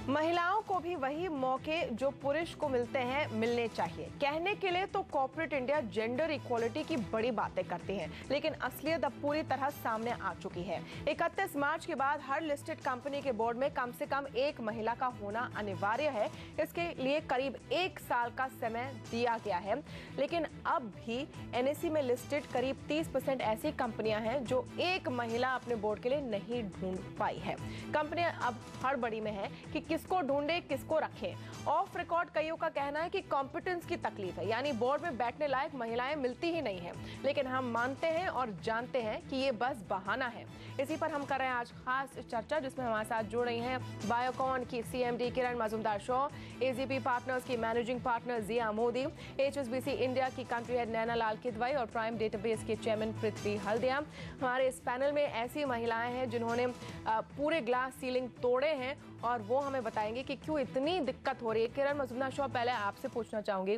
महिलाओं को भी वही मौके जो पुरुष को मिलते हैं मिलने चाहिए। कहने के लिए तो कॉर्पोरेट इंडिया जेंडर इक्वालिटी की बड़ी बातें करती है, लेकिन असलियत अब पूरी तरह सामने आ चुकी है। 31 मार्च के बाद हर लिस्टेड कंपनी के बोर्ड में कम से कम एक महिला का होना अनिवार्य है। इसके लिए करीब 1 साल का समय दिया गया है, लेकिन अब भी एनएसई में लिस्टेड करीब 30% ऐसी कंपनियां हैं जो एक महिला अपने बोर्ड के लिए नहीं ढूंढ पाई है। कंपनियां अब हड़बड़ी में है कि किसको ढूंढे, किसको रखें। ऑफ रिकॉर्ड कईयों का कहना है कि कॉम्पिटेंस की तकलीफ है, यानी बोर्ड में बैठने लायक महिलाएं मिलती ही नहीं है। लेकिन हम मानते हैं और जानते हैं कि ये बस बहाना है। इसी पर हम कर रहे हैं आज खास चर्चा, जिसमें हमारे साथ जुड़ रही हैं बायोकॉन की सीएमडी किरण मजूमदार शॉ, एजीपी पार्टनर्स की मैनेजिंग पार्टनर जिया मोदी, एचएसबीसी इंडिया की कंट्री हेड नैना लाल किदवई और प्राइम डेटाबेस के चेयरमैन पृथ्वी हल्दिया। हमारे इस पैनल में ऐसी महिलाएं हैं जिन्होंने पूरे ग्लास सीलिंग तोड़े हैं और वो हमें बताएंगे कि क्यों इतनी दिक्कत हो रही है। किरण मजूमदार शॉ, पहले आपसे पूछना चाहूंगी,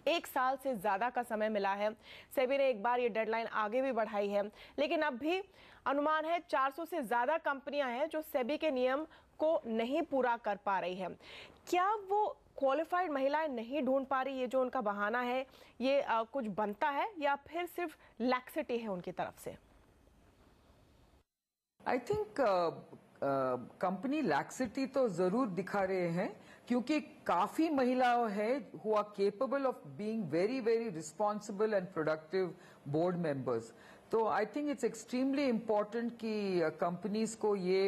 1 साल से ज्यादा का समय मिला है, सेबी ने एक बार ये डेडलाइन आगे भी बढ़ाई है, लेकिन अब भी अनुमान है 400 से ज्यादा कंपनियां हैं जो सेबी के नियम को नहीं पूरा कर पा रही है। क्या वो क्वालिफाइड महिलाएं नहीं ढूंढ पा रही, ये जो उनका बहाना है, ये कुछ बनता है या फिर सिर्फ लैक्सिटी है उनकी तरफ से? आई थिंक कंपनी लैक्सिटी तो जरूर दिखा रहे हैं, क्योंकि काफी महिलाएं हैं who are capable of being very very responsible and productive board members. तो I think it's extremely important कि कंपनीज को ये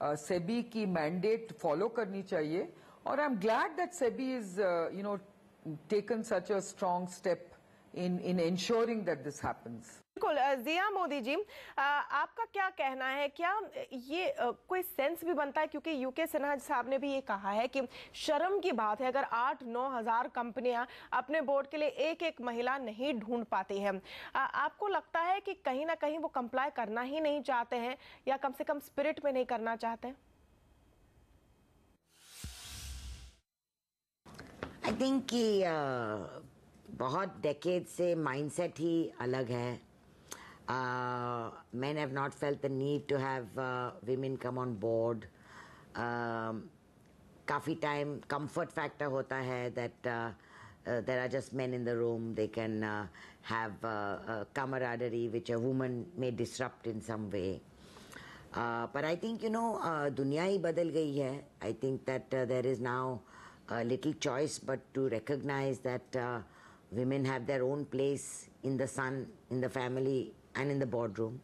सेबी की मैंडेट फॉलो करनी चाहिए, और I am glad that SEBI is taken such a strong step in ensuring that this happens. बिल्कुल। जिया मोदी जी, आपका क्या कहना है, क्या ये कोई सेंस भी बनता है, क्योंकि यूके सिन्हा साहब ने भी ये कहा है कि शर्म की बात है अगर 8-9 हजार कंपनियां अपने बोर्ड के लिए एक एक महिला नहीं ढूंढ पाती हैं। आपको लगता है कि कहीं ना कहीं वो कंप्लाई करना ही नहीं चाहते हैं या कम से कम स्पिरिट में नहीं करना चाहते हैं? आई थिंक कि बहुत डेकेड से माइंडसेट ही अलग है। Men have not felt the need to have women come on board. काफ़ी टाइम comfort factor होता है that there are just men in the room. They can have camaraderie which a woman may disrupt in some way. But I think दुनिया ही बदल गई है. I think that there is now a little choice but to recognize that women have their own place in the sun, in the family and in the boardroom.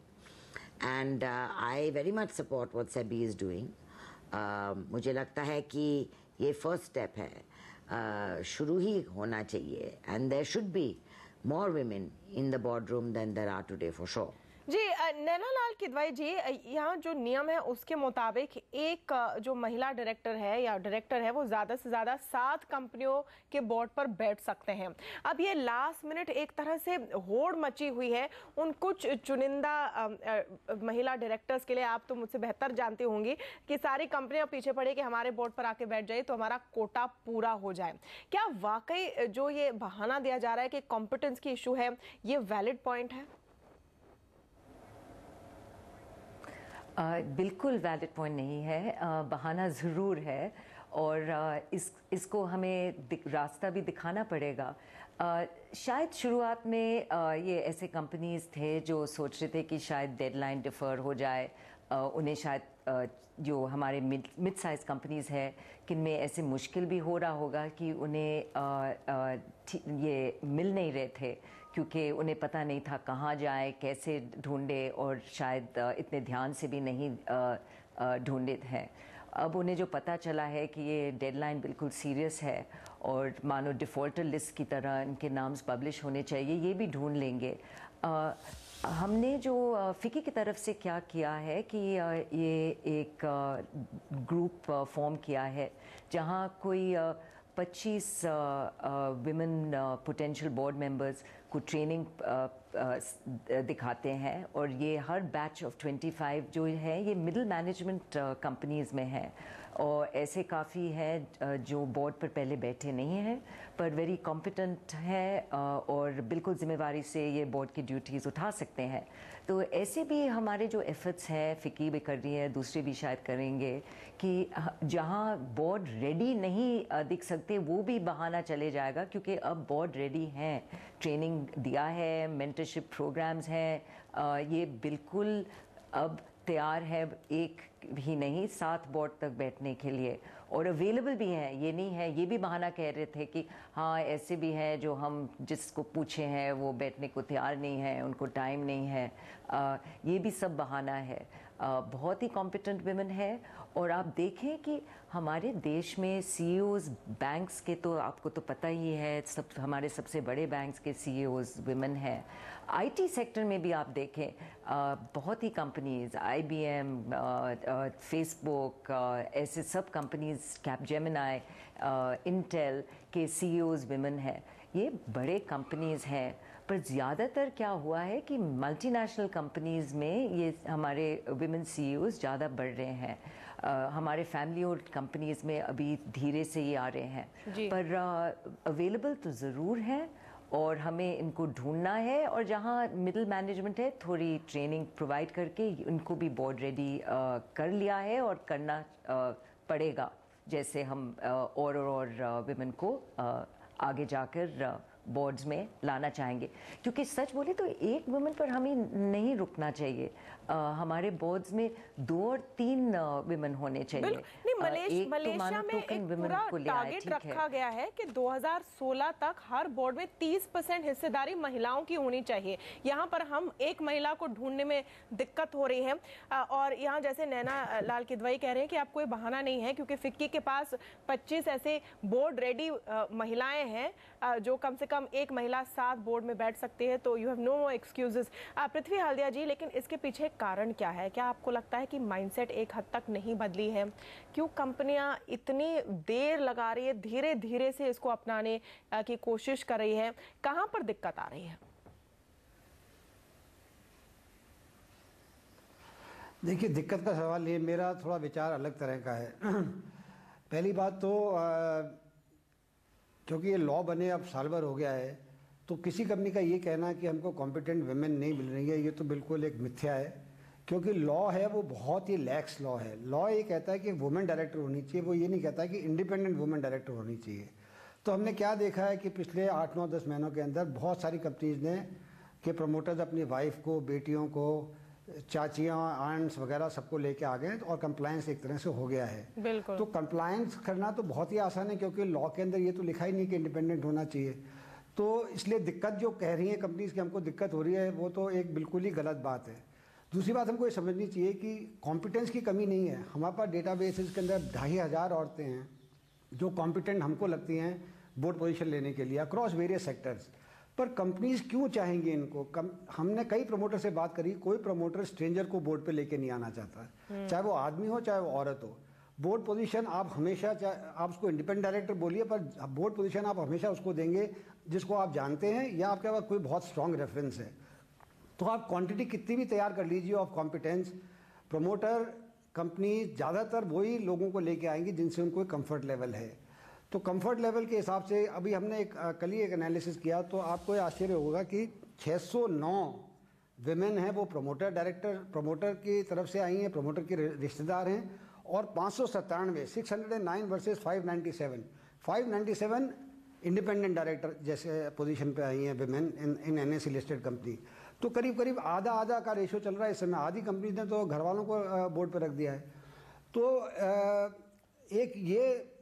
And I very much support what SEBI is doing. मुझे लगता है कि ये first step है, शुरू ही होना चाहिए, and there should be more women in the boardroom than there are today for sure. जी, नैना लाल किदवई जी, यहाँ जो नियम है उसके मुताबिक एक जो महिला डायरेक्टर है या डायरेक्टर है वो ज़्यादा से ज़्यादा 7 कंपनियों के बोर्ड पर बैठ सकते हैं। अब ये लास्ट मिनट एक तरह से होड़ मची हुई है उन कुछ चुनिंदा महिला डायरेक्टर्स के लिए। आप तो मुझसे बेहतर जानती होंगी कि सारी कंपनियां पीछे पड़ी कि हमारे बोर्ड पर आके बैठ जाए तो हमारा कोटा पूरा हो जाए। क्या वाकई जो ये बहाना दिया जा रहा है कि कॉम्पिटेंस की इशू है, ये वैलिड पॉइंट है? बिल्कुल वैलिड पॉइंट नहीं है, बहाना ज़रूर है, और इसको हमें रास्ता भी दिखाना पड़ेगा। शायद शुरुआत में ये ऐसे कंपनीज थे जो सोच रहे थे कि शायद डेडलाइन डिफ़र हो जाए, उन्हें शायद जो हमारे मिड साइज़ कंपनीज़ है किनमें ऐसे मुश्किल भी हो रहा होगा कि उन्हें ये मिल नहीं रहे थे, क्योंकि उन्हें पता नहीं था कहाँ जाए, कैसे ढूंढे, और शायद इतने ध्यान से भी नहीं ढूंढे हैं। अब उन्हें जो पता चला है कि ये डेडलाइन बिल्कुल सीरियस है और मानो डिफ़ॉल्टर लिस्ट की तरह इनके नाम्स पब्लिश होने चाहिए, ये भी ढूंढ लेंगे। हमने जो फ़िकी की तरफ से क्या किया है कि ये एक ग्रुप फॉर्म किया है जहाँ कोई 25 विमेन पोटेंशियल बोर्ड मेंबर्स को ट्रेनिंग दिखाते हैं, और ये हर बैच ऑफ 25 जो है ये मिडिल मैनेजमेंट कंपनीज़ में है, और ऐसे काफ़ी हैं जो बोर्ड पर पहले बैठे नहीं हैं पर वेरी कॉम्पिटेंट हैं और बिल्कुल ज़िम्मेवारी से ये बोर्ड की ड्यूटीज़ उठा सकते हैं। तो ऐसे भी हमारे जो एफर्ट्स हैं, फ़िकी भी कर रही है, दूसरे भी शायद करेंगे, कि जहाँ बोर्ड रेडी नहीं दिख सकते वो भी बहाना चले जाएगा, क्योंकि अब बोर्ड रेडी हैं, ट्रेनिंग दिया है, मेंटरशिप प्रोग्राम्स हैं, ये बिल्कुल अब तैयार है, एक ही नहीं 7 बोर्ड तक बैठने के लिए, और अवेलेबल भी हैं। ये नहीं है, ये भी बहाना कह रहे थे कि हाँ ऐसे भी हैं जो हम जिसको पूछे हैं वो बैठने को तैयार नहीं है, उनको टाइम नहीं है, ये भी सब बहाना है। बहुत ही कॉम्पिटेंट विमेन है, और आप देखें कि हमारे देश में सीईओज बैंक्स के, तो आपको तो पता ही है, सब हमारे सबसे बड़े बैंक्स के सीईओज विमेन हैं। आईटी सेक्टर में भी आप देखें बहुत ही कंपनीज, IBM, फेसबुक, ऐसे सब कंपनीज, कैपजेमिनी, इंटेल के सीईओज विमेन हैं। ये बड़े कंपनीज हैं, पर ज़्यादातर क्या हुआ है कि मल्टीनेशनल कंपनीज़ में ये हमारे विमेन सीईओज ज़्यादा बढ़ रहे हैं। हमारे फैमिली और कंपनीज़ में अभी धीरे से ये आ रहे हैं, पर अवेलेबल तो ज़रूर हैं, और हमें इनको ढूंढना है, और जहाँ मिडिल मैनेजमेंट है थोड़ी ट्रेनिंग प्रोवाइड करके इनको भी बोर्ड रेडी कर लिया है, और करना पड़ेगा, जैसे हम और विमेन को आगे जाकर बोर्ड्स में लाना चाहेंगे। क्योंकि सच बोले तो एक वुमेन पर हमें नहीं रुकना चाहिए, हमारे बोर्ड्स में 2 और 3 विमेन होने चाहिए। नहीं, मलेशिया में एक पूरा टारगेट रखा गया है कि 2016 तक हर बोर्ड में 30% हिस्सेदारी महिलाओं की होनी चाहिए। यहाँ पर हम एक महिला को ढूंढने में दिक्कत हो रही है, और यहाँ जैसे नैना लाल किदवई कह रहे हैं कि आप कोई बहाना नहीं है, क्योंकि फिक्की के पास 25 ऐसे बोर्ड रेडी महिलाएं हैं जो कम से कम एक महिला 7 बोर्ड में बैठ सकती है, तो यू हैव नो एक्सक्यूजेस। पृथ्वी हल्दिया जी, लेकिन इसके पीछे कारण क्या है? क्या आपको लगता है कि माइंडसेट एक हद तक नहीं बदली है? क्यों कंपनियां इतनी देर लगा रही है, धीरे धीरे से इसको अपनाने की कोशिश कर रही है? कहां पर दिक्कत आ रही है? देखिए, दिक्कत का सवाल ये, मेरा थोड़ा विचार अलग तरह का है। पहली बात तो क्योंकि ये लॉ बने अब साल भर हो गया है, तो किसी कंपनी का ये कहना कि हमको कॉम्पिटेंट विमेन नहीं मिल रही है, ये तो बिल्कुल एक मिथ्या है। क्योंकि लॉ है वो बहुत ही लैक्स लॉ है। लॉ ये कहता है कि वुमेन डायरेक्टर होनी चाहिए, वो ये नहीं कहता कि इंडिपेंडेंट वुमेन डायरेक्टर होनी चाहिए। तो हमने क्या देखा है कि पिछले 8, 9, 10 महीनों के अंदर बहुत सारी कंपनीज ने के प्रमोटर्स अपनी वाइफ को, बेटियों को, चाचियाँ, आंट्स वगैरह सबको लेके आ गए, और कंप्लायंस एक तरह से हो गया है। बिल्कुल। तो कंप्लायंस करना तो बहुत ही आसान है, क्योंकि लॉ के अंदर ये तो लिखा ही नहीं कि इंडिपेंडेंट होना चाहिए। तो इसलिए दिक्कत जो कह रही है कंपनीज की हमको दिक्कत हो रही है, वो तो एक बिल्कुल ही गलत बात है। दूसरी बात हमको ये समझनी चाहिए कि कॉम्पिटेंस की कमी नहीं है। हमारे पास डेटाबेसेस के अंदर 2500 औरतें हैं जो कॉम्पिटेंट हमको लगती हैं बोर्ड पोजीशन लेने के लिए अक्रॉस वेरियस सेक्टर्स। पर कंपनीज क्यों चाहेंगे इनको? हमने कई प्रमोटर से बात करी, कोई प्रमोटर स्ट्रेंजर को बोर्ड पे लेके नहीं आना चाहता, चाहे वो आदमी हो चाहे वो औरत हो। बोर्ड पोजीशन आप हमेशा, आप उसको इंडिपेंडेंट डायरेक्टर बोलिए, पर बोर्ड पोजीशन आप हमेशा उसको देंगे जिसको आप जानते हैं या आपके पास कोई बहुत स्ट्रांग रेफरेंस है। तो आप क्वांटिटी कितनी भी तैयार कर लीजिए ऑफ कॉम्पिटेंस, प्रमोटर कंपनी ज़्यादातर वही लोगों को लेके आएंगी जिनसे उनको कंफर्ट लेवल है। तो कंफर्ट लेवल के हिसाब से अभी हमने कल ही एक एनालिसिस किया, तो आपको ये आश्चर्य होगा कि 609 विमेन हैं वो प्रमोटर डायरेक्टर, प्रमोटर की तरफ से आई हैं, प्रमोटर के रिश्तेदार हैं, और 597 609 वर्सेस 597 इंडिपेंडेंट डायरेक्टर जैसे पोजीशन पे आई हैं women in NSE listed company. तो करीब करीब आधा का रेशो चल रहा है इस समय। आधी कंपनी ने तो घर वालों को बोर्ड पर रख दिया है। तो एक ये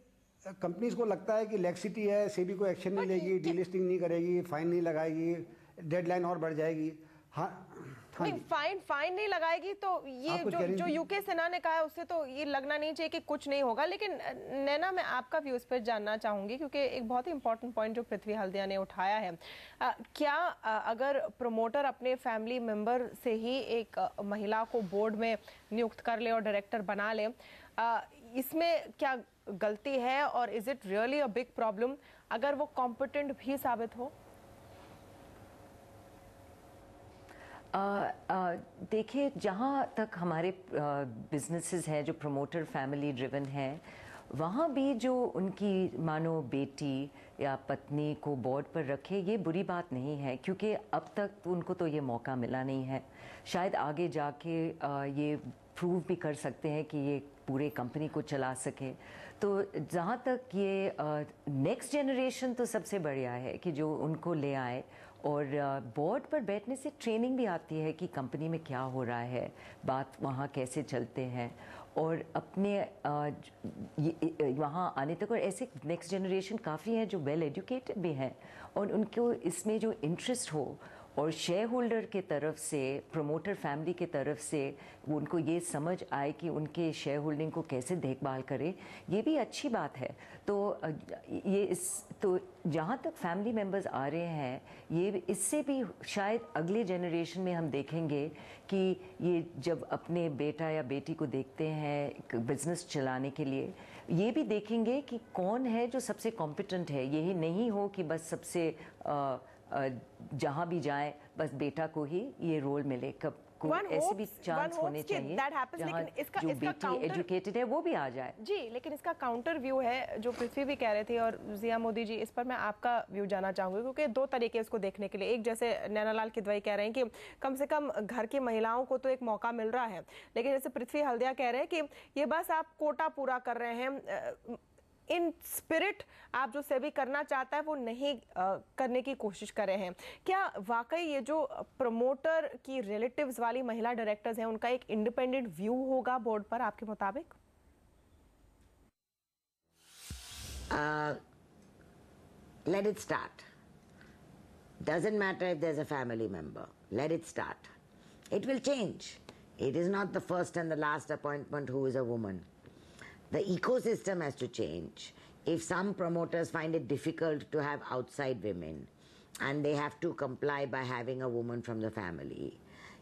कंपनीज को लगता है कि लैक्सिटी है, सेबी को एक्शन नहीं लेगी, डीलिस्टिंग नहीं करेगी, फाइन नहीं लगाएगी, डेडलाइन और बढ़ जाएगी। नहीं, फाइन नहीं लगाएगी, तो ये जो यूके सेना ने कहा है उससे तो ये लगना नहीं चाहिए कि कुछ नहीं होगा। लेकिन नैना, मैं आपका व्यू इस पर जानना चाहूंगी, क्योंकि एक बहुत ही इंपॉर्टेंट पॉइंट जो पृथ्वी हल्दिया ने उठाया है। क्या अगर प्रमोटर अपने फैमिली मेंबर से ही एक महिला को बोर्ड में नियुक्त कर ले और डायरेक्टर बना ले, इसमें क्या गलती है? और is it really a big problem अगर वो कॉम्पिटेंट भी साबित हो? देखिए, जहाँ तक हमारे बिजनेसेस हैं जो प्रमोटर फैमिली ड्रिवन हैं, वहाँ भी जो उनकी मानो बेटी या पत्नी को बोर्ड पर रखे, ये बुरी बात नहीं है, क्योंकि अब तक उनको तो ये मौका मिला नहीं है। शायद आगे जाके ये प्रूव भी कर सकते हैं कि ये पूरे कंपनी को चला सके। तो जहाँ तक ये नेक्स्ट जनरेशन तो सबसे बढ़िया है कि जो उनको ले आए, और बोर्ड पर बैठने से ट्रेनिंग भी आती है कि कंपनी में क्या हो रहा है, बात वहाँ कैसे चलते हैं, और अपने वहाँ आने तक। और ऐसे नेक्स्ट जनरेशन काफ़ी हैं जो वेल एजुकेटेड भी हैं, और उनको इसमें जो इंटरेस्ट हो, और शेयर होल्डर के तरफ से, प्रमोटर फैमिली के तरफ से उनको ये समझ आए कि उनके शेयर होल्डिंग को कैसे देखभाल करें, ये भी अच्छी बात है। तो जहाँ तक फैमिली मेम्बर्स आ रहे हैं, ये इससे भी शायद अगले जनरेशन में हम देखेंगे कि ये जब अपने बेटा या बेटी को देखते हैं बिजनेस चलाने के लिए, ये भी देखेंगे कि कौन है जो सबसे कॉम्पिटेंट है। यही नहीं हो कि बस सबसे जहाँ भी जाए बस बेटा को ही ये रोल मिले। कब को ऐसे भी चांस होने चाहिए जहाँ जो बेटी एजुकेटेड है वो भी आ जाए। जी, लेकिन इसका काउंटर व्यू है जो पृथ्वी भी कह रहे थे, और जिया मोदी जी, इस पर मैं आपका व्यू जानना चाहूंगी, क्योंकि दो तरीके इसको देखने के लिए। एक, जैसे नैनालाल किदवई कह रहे हैं कि कम से कम घर की महिलाओं को तो एक मौका मिल रहा है, लेकिन जैसे पृथ्वी हल्दिया कह रहे हैं कि ये बस आप कोटा पूरा कर रहे हैं, इन स्पिरिट आप जो सेबी करना चाहता है वो नहीं करने की कोशिश कर रहे हैं। क्या वाकई ये जो प्रमोटर की रिलेटिव्स वाली महिला डायरेक्टर्स हैं, उनका एक इंडिपेंडेंट व्यू होगा बोर्ड पर आपके मुताबिक? Let it start. Doesn't matter if there's a family member. Let it start. It will change. It is not the first and the last appointment who is a woman. The ecosystem has to change. If some promoters find it difficult to have outside women and they have to comply by having a woman from the family,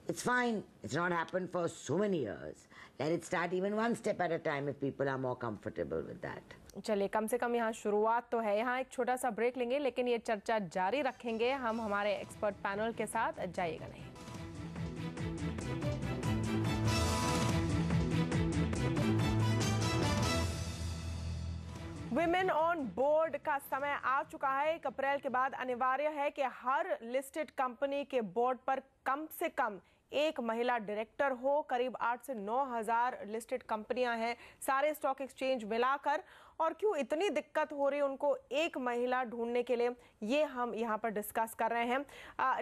it's fine. It's not happened for so many years. Let it start even one step at a time if people are more comfortable with that. चलिए, कम से कम यहाँ शुरुआत तो है। यहाँ एक छोटा सा ब्रेक लेंगे, लेकिन ये चर्चा जारी रखेंगे हम हमारे एक्सपर्ट पैनल के साथ। जाइएगा नहीं। विमेन ऑन बोर्ड का समय आ चुका है। 1 अप्रैल के बाद अनिवार्य है कि हर लिस्टेड कंपनी के बोर्ड पर कम से कम एक महिला डायरेक्टर हो। करीब 8 से 9 हजार लिस्टेड कंपनियां हैं सारे स्टॉक एक्सचेंज मिलाकर, और क्यों इतनी दिक्कत हो रही है उनको एक महिला ढूंढने के लिए, ये हम यहाँ पर डिस्कस कर रहे हैं।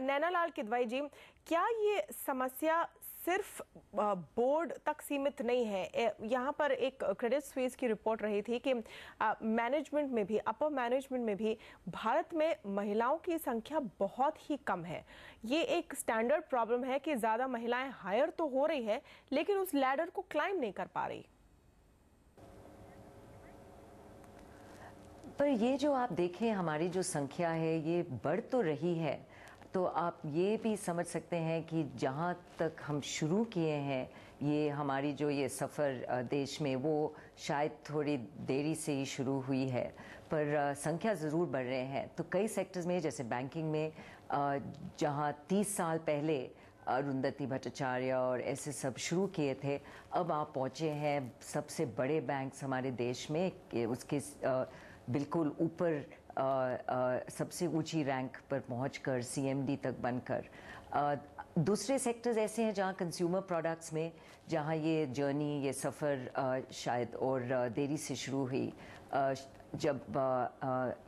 नैनालाल किदवई जी, क्या ये समस्या सिर्फ बोर्ड तक सीमित नहीं है? यहाँ पर एक क्रेडिट स्विस की रिपोर्ट रही थी कि मैनेजमेंट में भी, अपर मैनेजमेंट में भी भारत में महिलाओं की संख्या बहुत ही कम है। ये एक स्टैंडर्ड प्रॉब्लम है कि ज़्यादा महिलाएं हायर तो हो रही है, लेकिन उस लैडर को क्लाइम नहीं कर पा रही। पर ये जो आप देखें, हमारी जो संख्या है ये बढ़ तो रही है, तो आप ये भी समझ सकते हैं कि जहाँ तक हम शुरू किए हैं ये हमारी जो ये सफ़र देश में, वो शायद थोड़ी देरी से ही शुरू हुई है, पर संख्या ज़रूर बढ़ रहे हैं। तो कई सेक्टर्स में, जैसे बैंकिंग में, जहाँ 30 साल पहले अरुंधति भट्टाचार्य और ऐसे सब शुरू किए थे, अब आप पहुँचे हैं सबसे बड़े बैंक्स हमारे देश में, उसके बिल्कुल ऊपर सबसे ऊंची रैंक पर पहुंचकर सीएमडी तक बनकर। दूसरे सेक्टर्स ऐसे हैं जहां कंज्यूमर प्रोडक्ट्स में, जहां ये जर्नी, ये सफ़र शायद और देरी से शुरू हुई। जब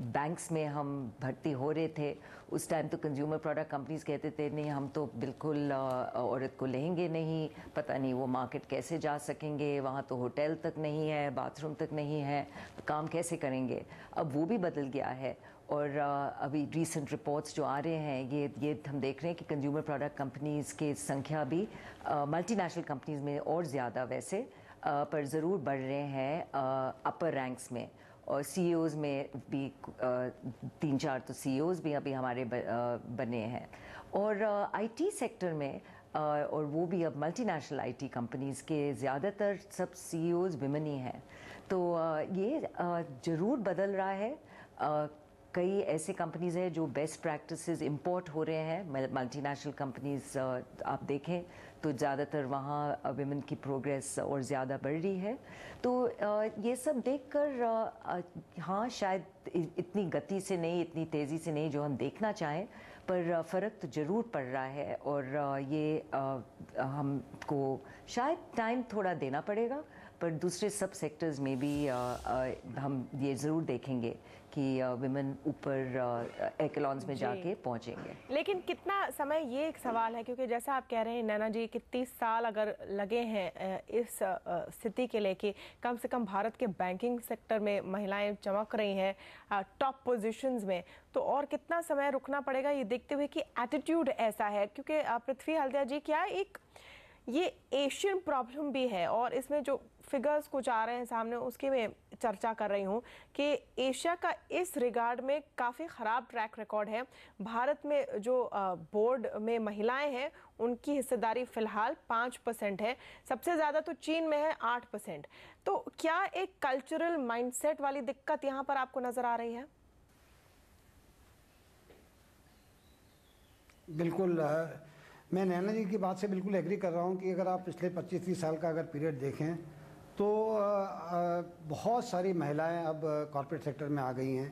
बैंक्स में हम भर्ती हो रहे थे उस टाइम तो कंज्यूमर प्रोडक्ट कंपनीज कहते थे नहीं, हम तो बिल्कुल औरत को लेंगे नहीं, पता नहीं वो मार्केट कैसे जा सकेंगे, वहाँ तो होटल तक नहीं है, बाथरूम तक नहीं है, तो काम कैसे करेंगे। अब वो भी बदल गया है, और अभी रीसेंट रिपोर्ट्स जो आ रहे हैं ये हम देख रहे हैं कि कंज्यूमर प्रोडक्ट कंपनीज़ की संख्या भी मल्टीनेशनल कंपनीज़ में और ज़्यादा वैसे पर ज़रूर बढ़ रहे हैं अपर रैंक्स में। और सीईओज़ में भी 3-4 तो सीईओज़ भी अभी हमारे बने हैं। और आईटी सेक्टर में, और वो भी अब मल्टीनेशनल आईटी कंपनीज़ के ज़्यादातर सब सीईओज़ विमेन ही हैं। तो ये ज़रूर बदल रहा है। कई ऐसे कंपनीज हैं जो बेस्ट प्रैक्टिसेस इंपोर्ट हो रहे हैं, मल्टीनेशनल कंपनीज आप देखें तो ज़्यादातर वहाँ विमेन की प्रोग्रेस और ज़्यादा बढ़ रही है। तो ये सब देखकर हाँ शायद इतनी गति से नहीं, इतनी तेज़ी से नहीं जो हम देखना चाहें, पर फ़र्क तो ज़रूर पड़ रहा है। और ये हमको शायद टाइम थोड़ा देना पड़ेगा, पर दूसरे सब सेक्टर्स में भी हम ये ज़रूर देखेंगे कि विमेन ऊपर एकेलॉन्स में जाके पहुंचेंगे। लेकिन कितना समय, ये एक सवाल है, क्योंकि जैसा आप कह रहे हैं नैना जी कि 30 साल अगर लगे हैं इस स्थिति के लिए कि कम से कम भारत के बैंकिंग सेक्टर में महिलाएं चमक रही हैं टॉप पोजीशंस में, तो और कितना समय रुकना पड़ेगा ये देखते हुए कि एटीट्यूड ऐसा है। क्योंकि पृथ्वी हल्दिया जी, क्या एक ये एशियन प्रॉब्लम भी है, और इसमें जो फिगर्स कुछ आ रहे हैं सामने उसकी मैं चर्चा कर रही हूँ कि एशिया का इस रिगार्ड में काफ़ी ख़राब ट्रैक रिकॉर्ड है। भारत में जो बोर्ड में महिलाएं हैं उनकी हिस्सेदारी फिलहाल 5% है, सबसे ज़्यादा तो चीन में है 8%। तो क्या एक कल्चरल माइंडसेट वाली दिक्कत यहाँ पर आपको नज़र आ रही है? बिल्कुल, मैं नैना जी की बात से बिल्कुल एग्री कर रहा हूँ कि अगर आप पिछले 25-30 साल का अगर पीरियड देखें तो बहुत सारी महिलाएं अब कॉर्पोरेट सेक्टर में आ गई हैं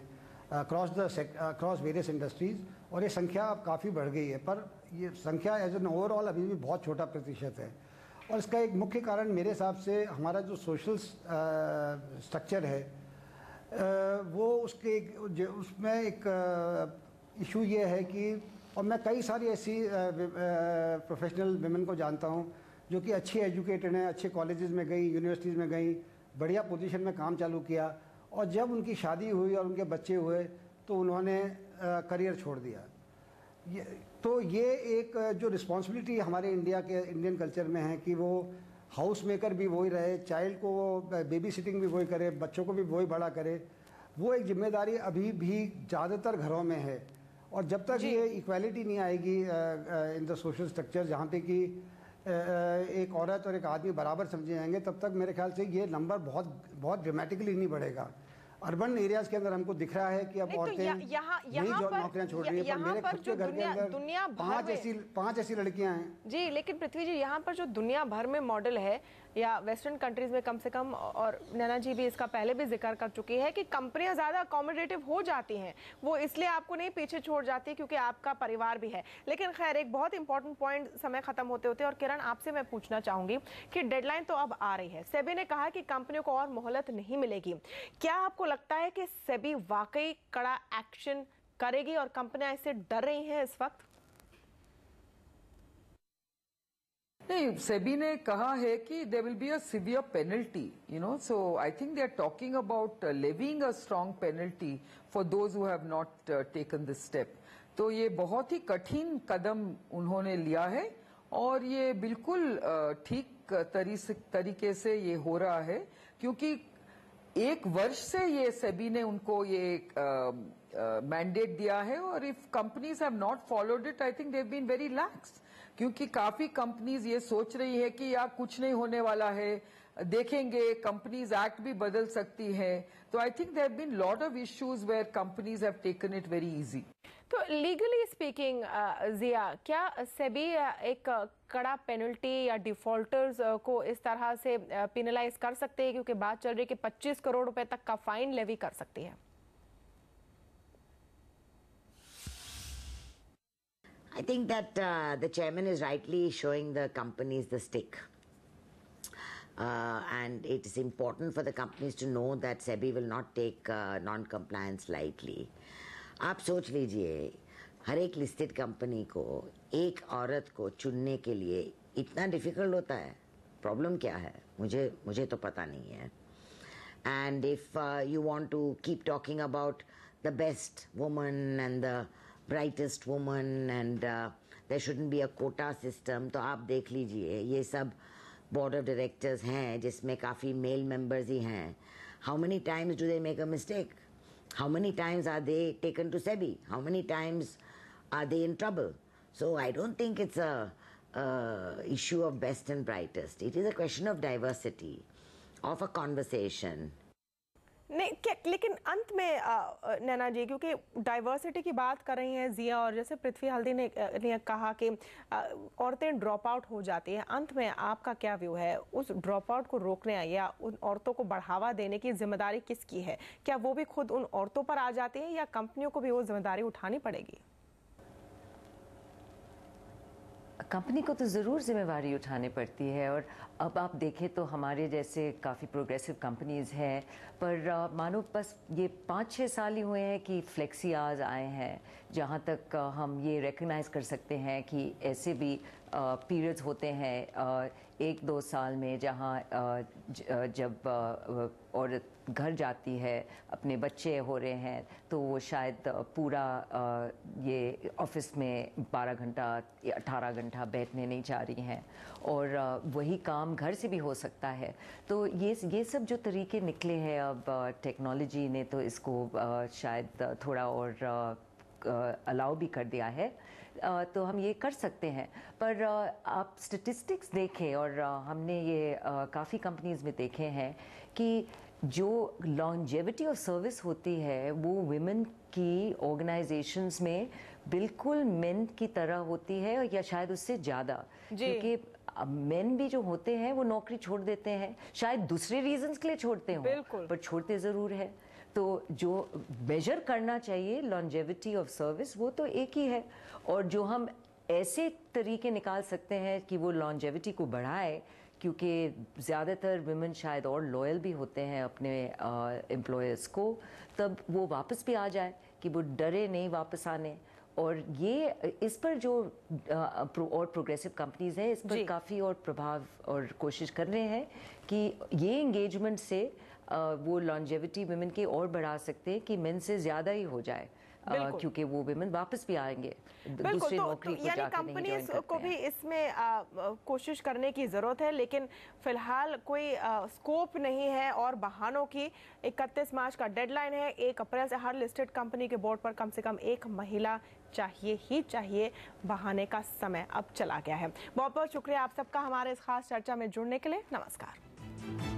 अक्रॉस वेरियस इंडस्ट्रीज़, और ये संख्या अब काफ़ी बढ़ गई है। पर ये संख्या एज एन ओवरऑल अभी भी बहुत छोटा प्रतिशत है, और इसका एक मुख्य कारण मेरे हिसाब से हमारा जो सोशल स्ट्रक्चर है वो उसमें एक इशू ये है कि, और मैं कई सारी ऐसी प्रोफेशनल विमेन को जानता हूँ जो कि अच्छी एजुकेटेड हैं, अच्छे कॉलेजेस में गई, यूनिवर्सिटीज़ में गई, बढ़िया पोजीशन में काम चालू किया, और जब उनकी शादी हुई और उनके बच्चे हुए तो उन्होंने करियर छोड़ दिया। तो ये एक जो रिस्पॉन्सिबिलिटी हमारे इंडियन कल्चर में है कि वो हाउस मेकर भी वही रहे, चाइल्ड को वो बेबी सिटिंग भी वही करे, बच्चों को भी वही बड़ा करे, वो एक जिम्मेदारी अभी भी ज़्यादातर घरों में है। और जब तक ये इक्वालिटी नहीं आएगी इन द सोशल स्ट्रक्चर जहाँ पे कि एक औरत और एक आदमी बराबर समझे जाएंगे, तब तक मेरे ख्याल से ये नंबर बहुत ड्रामेटिकली नहीं बढ़ेगा। अर्बन एरियाज के अंदर हमको दिख रहा है कि अब औरतें नई नौकरियां छोड़ रही है, पर मेरे खुद के घर के अंदर पांच ऐसी लड़कियां हैं जी। लेकिन पृथ्वी जी, यहाँ पर जो दुनिया भर में मॉडल है या वेस्टर्न कंट्रीज में कम से कम, और नैना जी भी इसका पहले भी जिक्र कर चुकी है कि कंपनियां ज्यादा अकोमोडेटिव हो जाती हैं, वो इसलिए आपको नहीं पीछे छोड़ जाती क्योंकि आपका परिवार भी है। लेकिन खैर, एक बहुत इंपॉर्टेंट पॉइंट समय खत्म होते होते, और किरण आपसे मैं पूछना चाहूंगी कि डेडलाइन तो अब आ रही है, सेबी ने कहा कि कंपनियों को और मोहलत नहीं मिलेगी। क्या आपको लगता है कि सेबी वाकई कड़ा एक्शन करेगी और कंपनियां इससे डर रही हैं इस वक्त? नहीं, सेबी ने कहा है कि there will be a severe penalty, so I think they are talking about levying a strong penalty for those who have not taken this step. तो ये बहुत ही कठिन कदम उन्होंने लिया है, और ये बिल्कुल ठीक तरीके से ये हो रहा है, क्योंकि एक वर्ष से ये सेबी ने उनको ये मैंडेट दिया है, और if companies have not followed it, I think they have been very lax. क्योंकि काफी कंपनीज ये सोच रही है कि यार कुछ नहीं होने वाला है, देखेंगे, कंपनीज एक्ट भी बदल सकती है। तो I think there have been lot of issues where companies have taken it very easy. तो लीगली स्पीकिंग जिया, क्या सेबी एक कड़ा पेनल्टी या डिफॉल्टर्स को इस तरह से पेनलाइज कर सकते हैं, क्योंकि बात चल रही है कि 25 करोड़ रुपए तक का फाइन लेवी कर सकती है? I think that the chairman is rightly showing the companies the stick. And it is important for the companies to know that SEBI will not take non-compliance lightly. आप सोच लीजिए, हर एक लिस्टेड कंपनी को एक औरत को चुनने के लिए इतना डिफिकल्ट होता है। प्रॉब्लम क्या है मुझे तो पता नहीं है। And if you want to keep talking about the best woman and the brightest woman and there shouldn't be a quota system, तो आप देख लीजिए ये सब board of directors हैं जिसमें काफ़ी male members ही हैं। How many times do they make a mistake? How many times are they taken to SEBI? How many times are they in trouble? So I don't think it's a issue of best and brightest. It is a question of diversity, of a conversation. नहीं लेकिन अंत में नैना जी, क्योंकि diversity की बात कर रही हैं जिया, और जैसे पृथ्वी हल्दी ने कहा कि औरतें ड्रॉप आउट हो जाती हैं, अंत में आपका क्या व्यू है? उस ड्रॉप आउट को रोकने या उन औरतों को बढ़ावा देने की जिम्मेदारी किसकी है? क्या वो भी खुद उन औरतों पर आ जाती हैं या कंपनियों को भी वो जिम्मेदारी उठानी पड़ेगी? कंपनी को तो ज़रूर जिम्मेवारी उठानी पड़ती है। और अब आप देखें तो हमारे जैसे काफ़ी प्रोग्रेसिव कंपनीज़ हैं, पर मानो बस ये 5-6 साल ही हुए हैं कि फ्लेक्सी आवर्स आए हैं, जहाँ तक हम ये रिकग्नाइज़ कर सकते हैं कि ऐसे भी पीरियड्स होते हैं 1-2 साल में जहाँ जब औरत घर जाती है, अपने बच्चे हो रहे हैं, तो वो शायद पूरा ये ऑफिस में 12 घंटा या 18 घंटा बैठने नहीं चाह रही हैं, और वही काम घर से भी हो सकता है। तो ये सब जो तरीके निकले हैं अब टेक्नोलॉजी ने, तो इसको शायद थोड़ा और अलाउ भी कर दिया है, तो हम ये कर सकते हैं। पर आप स्टैटिस्टिक्स देखें, और हमने ये काफ़ी कंपनीज़ में देखे हैं कि जो लॉन्जेविटी ऑफ सर्विस होती है वो विमेन की ऑर्गेनाइजेशंस में बिल्कुल मेन की तरह होती है, या शायद उससे ज़्यादा, क्योंकि मेन भी जो होते हैं वो नौकरी छोड़ देते हैं, शायद दूसरे रीजंस के लिए छोड़ते हों, पर छोड़ते ज़रूर है। तो जो मेजर करना चाहिए लॉन्जेविटी ऑफ सर्विस, वो तो एक ही है, और जो हम ऐसे तरीके निकाल सकते हैं कि वो लॉन्जेविटी को बढ़ाए, क्योंकि ज़्यादातर विमेन शायद और लॉयल भी होते हैं अपने एम्प्लॉयर्स को, तब वो वापस भी आ जाए, कि वो डरे नहीं वापस आने। और ये इस पर जो और प्रोग्रेसिव कंपनीज हैं, इस पर काफ़ी और प्रभाव और कोशिश कर रहे हैं कि ये एंगेजमेंट से वो लॉन्जेविटी विमेन की और बढ़ा सकते हैं कि मेन से ज़्यादा ही हो जाए, क्योंकि वो विमेन वापस भी आएंगे दूसरी नौकरी को जाके नहीं जॉइन करते हैं। को भी इसमें कोशिश करने की ज़रूरत है, लेकिन फिलहाल कोई स्कोप नहीं है और बहानों की। 31 मार्च का डेडलाइन है, 1 अप्रैल से हर लिस्टेड कंपनी के बोर्ड पर कम से कम एक महिला चाहिए ही चाहिए। बहाने का समय अब चला गया है। बहुत बहुत शुक्रिया आप सबका हमारे इस खास चर्चा में जुड़ने के लिए। नमस्कार।